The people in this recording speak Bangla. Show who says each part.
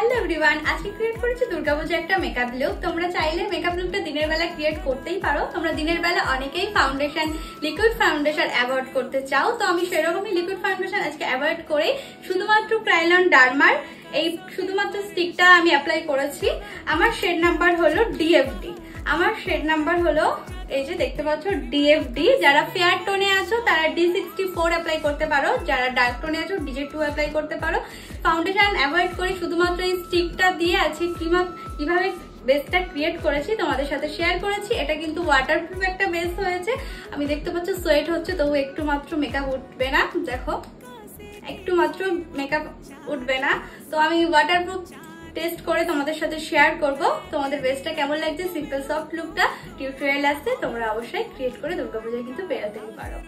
Speaker 1: হ্যালো এভরিওয়ান, আজকে ক্রিয়েট করেছি দুর্গাপূজা একটা মেকআপ লুক। তোমরা চাইলে মেকআপ লুকটা দিনের বেলা ক্রিয়েট করতেই পারো। তোমরা দিনের বেলা অনেকেই ফাউন্ডেশন, লিকুইড ফাউন্ডেশন অ্যাভয়েড করতে চাও, তো আমি সেরকমই লিকুইড ফাউন্ডেশন আজকে অ্যাভয়েড করে শুধুমাত্র ক্রাইলন ডার্মার এই শুধুমাত্র স্টিকটা আমি অ্যাপ্লাই করেছি। আমার শেড নাম্বার হলো ডিএফডি। আমার শেড নাম্বার হলো এই যে দেখতে পাচ্ছ ডিএফডি। যারা ফেয়ার টোনে আছো তারা D64 অ্যাপ্লাই করতে পারো, যারা ডার্ক টোনে আছো DJ2 অ্যাপ্লাই করতে পারো। ফাউন্ডেশন অ্যাভয়েড করে শুধুমাত্র এই স্টিকটা দিয়ে আছে কিভাবে বেসটা ক্রিয়েট করেছি তোমাদের সাথে শেয়ার করেছি। এটা কিন্তু ওয়াটারপ্রুফ একটা বেস হয়েছে। আমি দেখতে পাচ্ছ সোয়েট হচ্ছে, তবু একটু মাত্র মেকআপ উঠবে না। দেখো একটু মাত্র মেকআপ উঠবে না। তো আমি ওয়াটারপ্রুফ টেস্ট করে তোমাদের সাথে শেয়ার করব। তোমাদের বেসটা কেমন লাগছে, সিম্পল সফট লুকটা টিউটোরিয়াল আসছে, তোমরা অবশ্যই ক্রিয়েট করে দুর্গাপূজায় কিন্তু বেরোতেই পারো।